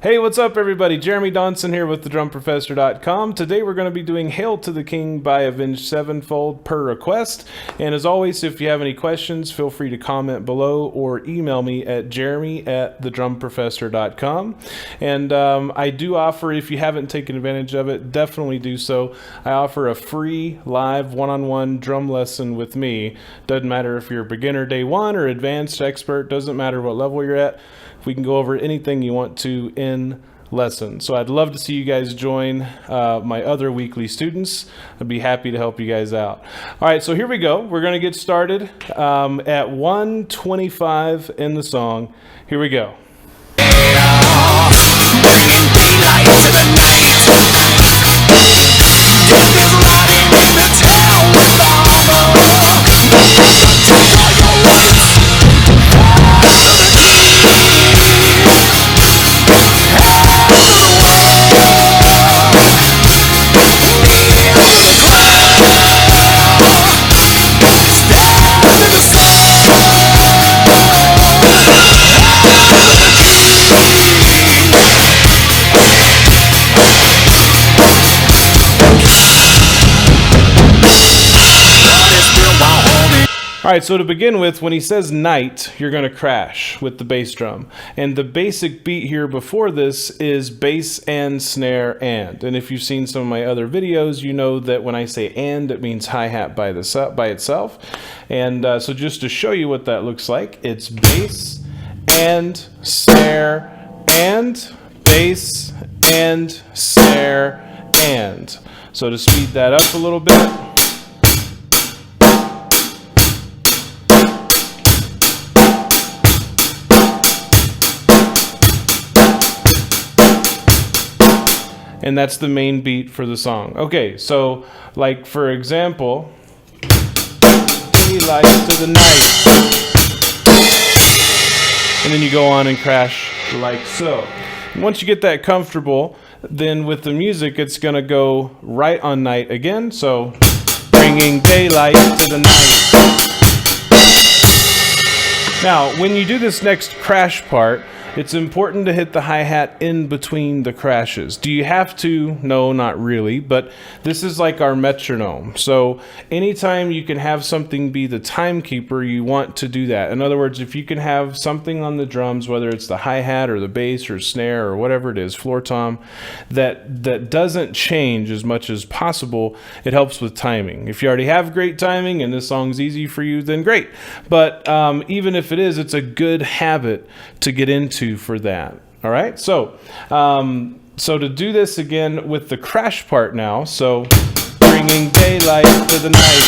Hey, what's up everybody? Jeremy Donson here with thedrumprofessor.com. Today we're going to be doing Hail to the King by Avenged Sevenfold per request. And as always, if you have any questions, feel free to comment below or email me at jeremy@thedrumprofessor.com. And I do offer, if you haven't taken advantage of it, definitely do so. I offer a free live one-on-one drum lesson with me. Doesn't matter if you're beginner day one or advanced expert, doesn't matter what level you're at. We can go over anything you want to in lesson. So I'd love to see you guys join my other weekly students. I'd be happy to help you guys out. All right, so here we go. We're going to get started at 1:25 in the song. Here we go. Bringing daylight to the night. Death is riding in the town with armor. Take all your rights. All right, so to begin with, when he says night, you're going to crash with the bass drum. And the basic beat here before this is bass and snare and. And if you've seen some of my other videos, you know that when I say and, it means hi-hat by itself. And so just to show you what that looks like, it's bass and snare and bass and snare and. So to speed that up a little bit. And that's the main beat for the song. Okay, so like for example, daylight to the night. And then you go on and crash like so. And once you get that comfortable, then with the music, it's gonna go right on night again. So bringing daylight to the night. Now, when you do this next crash part, it's important to hit the hi-hat in between the crashes. Do you have to? No, not really, but this is like our metronome. So anytime you can have something be the timekeeper, you want to do that. In other words, if you can have something on the drums, whether it's the hi-hat or the bass or snare or whatever it is, floor tom, that doesn't change as much as possible, it helps with timing. If you already have great timing and this song's easy for you, then great. But even if it is, it's a good habit to get into for that. All right, so so to do this again with the crash part now, so bringing daylight to the night.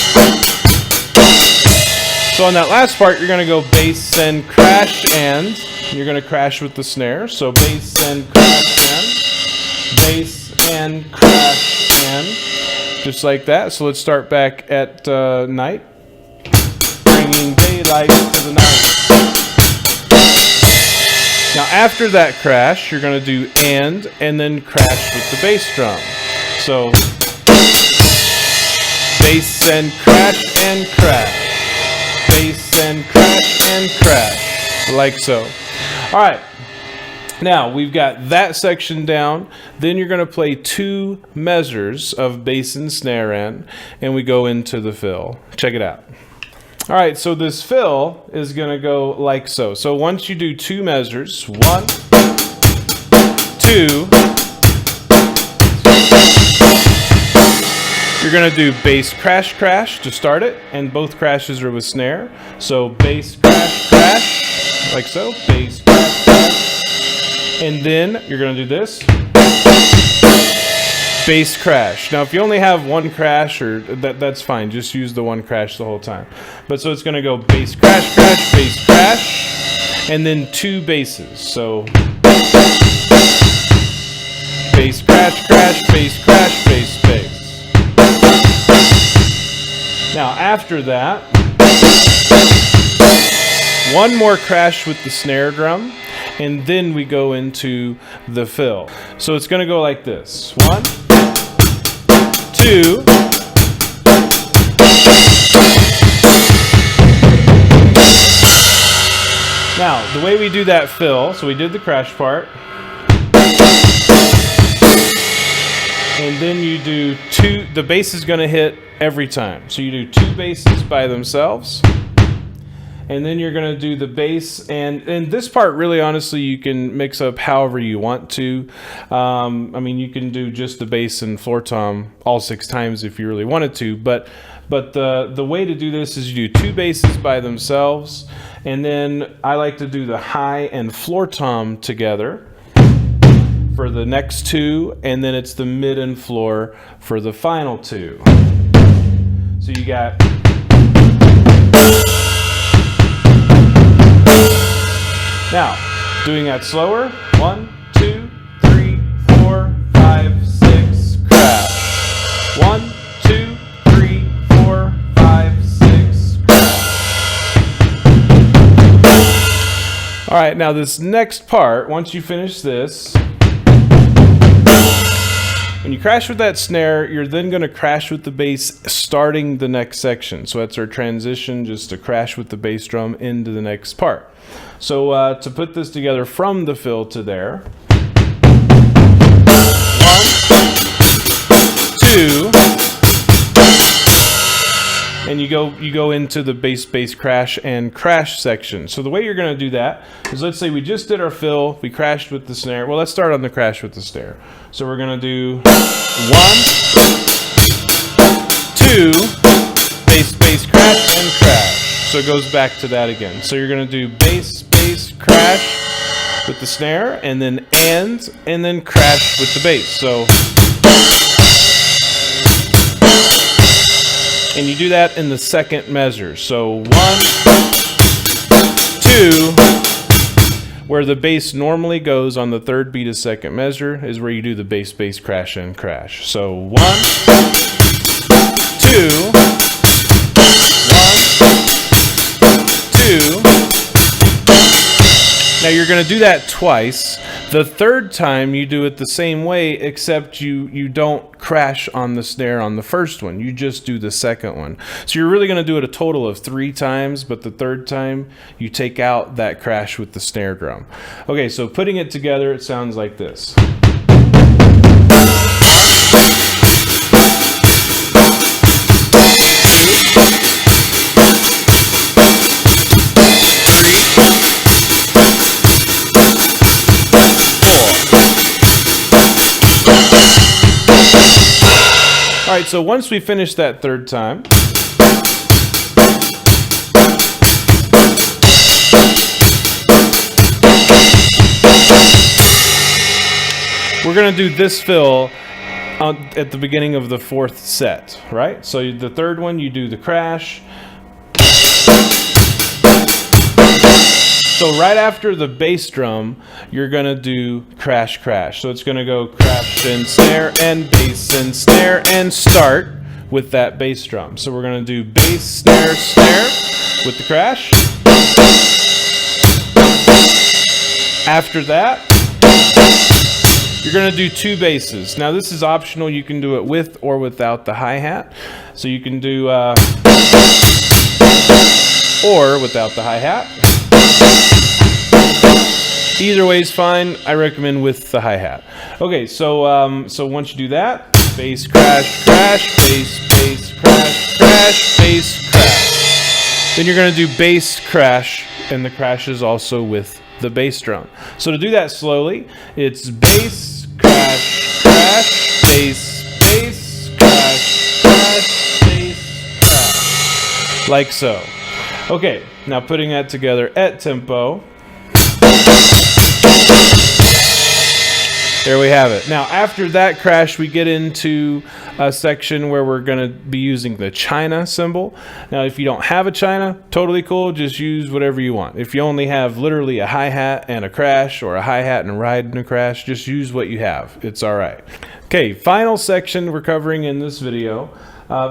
So on that last part, you're going to go bass and crash and you're going to crash with the snare. So bass and crash and bass and crash and just like that. So let's start back at night. Bringing daylight to the night. Now after that crash, you're going to do and then crash with the bass drum. So bass and crash and crash. Bass and crash and crash. Like so. All right. Now we've got that section down. Then you're going to play two measures of bass and snare and we go into the fill. Check it out. All right, so this fill is going to go like so. So once you do two measures, 1, 2, you're going to do bass crash crash to start it, and both crashes are with snare. So bass crash crash, like so, bass crash crash, and then you're going to do this. Bass crash. Now, if you only have one crash, or that's fine. Just use the one crash the whole time. But so it's going to go bass crash, crash, bass crash, and then two basses. So bass crash, crash, bass crash, bass, bass. Now, after that, one more crash with the snare drum, and then we go into the fill. So it's going to go like this. 1, 2. Now, the way we do that fill, so we did the crash part. and then you do two. The bass is going to hit every time. So you do two basses by themselves, and then you're going to do the bass. And this part, really, honestly, you can mix up however you want to. I mean, you can do just the bass and floor tom all 6 times if you really wanted to. But the way to do this is you do two basses by themselves, and then I like to do the high and floor tom together for the next 2, and then it's the mid and floor for the final 2. So you got. Now, doing that slower. 1, 2, 3, 4, 5, 6, crash. 1, 2, 3, 4, 5, 6, crash. All right, now this next part, once you finish this, when you crash with that snare, you're then going to crash with the bass starting the next section. So that's our transition, just to crash with the bass drum into the next part. So to put this together from the fill to there, 1, 2, and you go into the bass crash and crash section. So the way you're going to do that is, let's say we just did our fill, we crashed with the snare. Well, let's start on the crash with the snare. So we're going to do 1, 2, bass crash and crash. So it goes back to that again. So you're going to do bass crash with the snare, and then crash with the bass. So, and you do that in the second measure. So 1, 2, where the bass normally goes on the third beat of second measure is where you do the bass crash and crash. So 1, 2, 1, 2. Now you're going to do that twice. The third time you do it the same way, except you don't crash on the snare on the first one. You just do the second one. So you're really going to do it a total of 3 times, but the third time you take out that crash with the snare drum. Okay, so putting it together, it sounds like this. All right, so once we finish that third time, we're going to do this fill at the beginning of the 4th set, right? So the third one, you do the crash. So right after the bass drum, you're going to do crash, crash. So it's going to go crash and bass and snare and start with that bass drum. So we're going to do bass, snare with the crash. After that, you're going to do 2 basses. Now this is optional. You can do it with or without the hi-hat. So you can do or without the hi-hat. Either way is fine. I recommend with the hi-hat. Okay, so so once you do that, bass crash, crash, bass crash, crash, bass crash. Then you're going to do bass crash, and the crash is also with the bass drum. So to do that slowly, it's bass crash, crash, bass crash, crash, bass crash, like so. Okay, now putting that together at tempo. There we have it. Now, after that crash, we get into a section where we're going to be using the China cymbal. Now, if you don't have a China, totally cool. Just use whatever you want. If you only have literally a hi-hat and a crash, or a hi-hat and a ride and a crash, just use what you have. It's all right. Okay, final section we're covering in this video.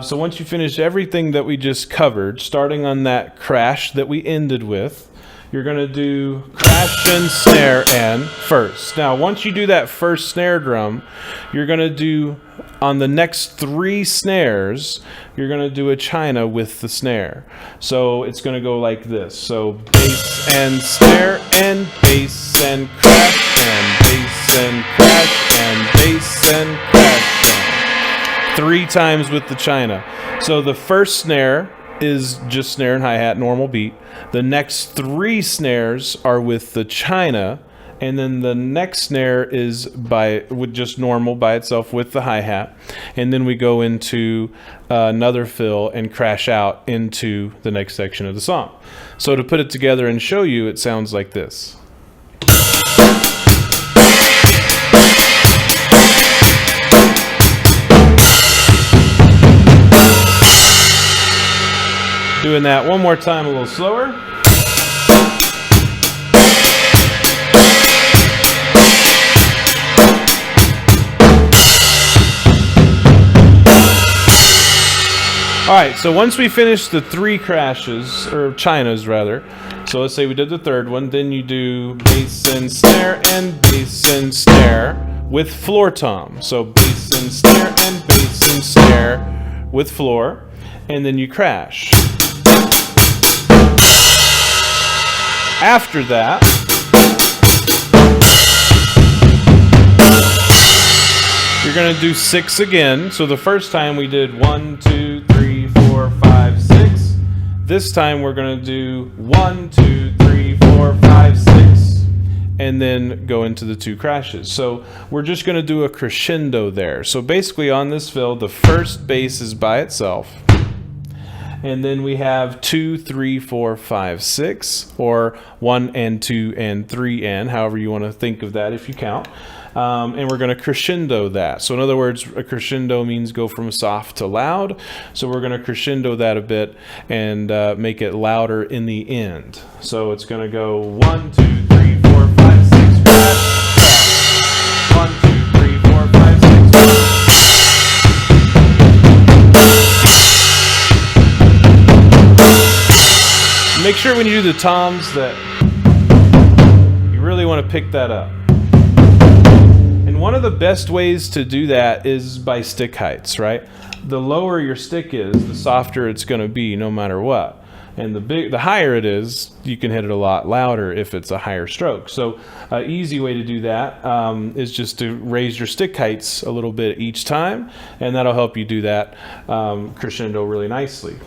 So once you finish everything that we just covered, starting on that crash that we ended with, you're going to do crash and snare and first. Now, once you do that first snare drum, you're going to do, on the next 3 snares, you're going to do a China with the snare. So it's going to go like this. So bass and snare and bass and crash and bass and crash and bass and crash. 3 times with the China. So the first snare is just snare and hi-hat, normal beat. The next 3 snares are with the China, and then the next snare is with just normal by itself with the hi-hat, and then we go into another fill and crash out into the next section of the song. So to put it together and show you, it sounds like this. Doing that one more time, a little slower. All right, so once we finish the 3 crashes, or Chinas rather, so let's say we did the third one, then you do bass and snare with floor tom. So bass and snare with floor, and then you crash. After that, you're going to do 6 again. So the first time we did 1, 2, 3, 4, 5, 6. This time we're going to do 1, 2, 3, 4, 5, 6, and then go into the 2 crashes. So we're just going to do a crescendo there. So basically on this fill, the first bass is by itself. And then we have 2, 3, 4, 5, 6, or 1 and 2 and 3 and, however you want to think of that if you count. And we're going to crescendo that. So in other words, a crescendo means go from soft to loud. So we're going to crescendo that a bit and make it louder in the end. So it's going to go 1, 2, 3, 4, 5, 6, crash, crash. 1, 2, 3, 4, 5, 6, crash. Make sure when you do the toms that you really want to pick that up. And one of the best ways to do that is by stick heights, right? The lower your stick is, the softer it's going to be no matter what. And the higher it is, you can hit it a lot louder if it's a higher stroke. So an easy way to do that is just to raise your stick heights a little bit each time, and that'll help you do that crescendo really nicely.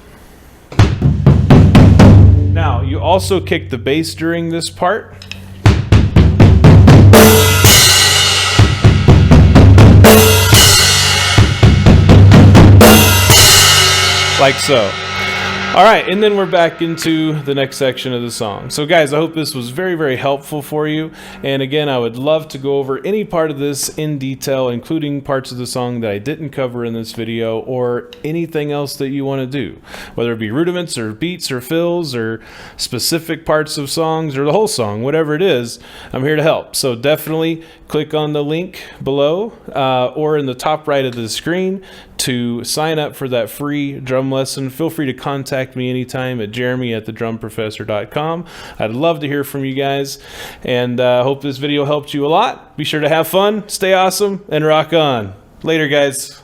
Now, you also kick the bass during this part. Like so. All right, and then we're back into the next section of the song. So guys, I hope this was very, very helpful for you. And again, I would love to go over any part of this in detail, including parts of the song that I didn't cover in this video, or anything else that you want to do, whether it be rudiments or beats or fills or specific parts of songs or the whole song, whatever it is, I'm here to help. So definitely click on the link below or in the top right of the screen to sign up for that free drum lesson. Feel free to contact me anytime at jeremy@thedrumprofessor.com. I'd love to hear from you guys, and hope this video helped you a lot. Be sure to have fun, stay awesome, and rock on. Later, guys.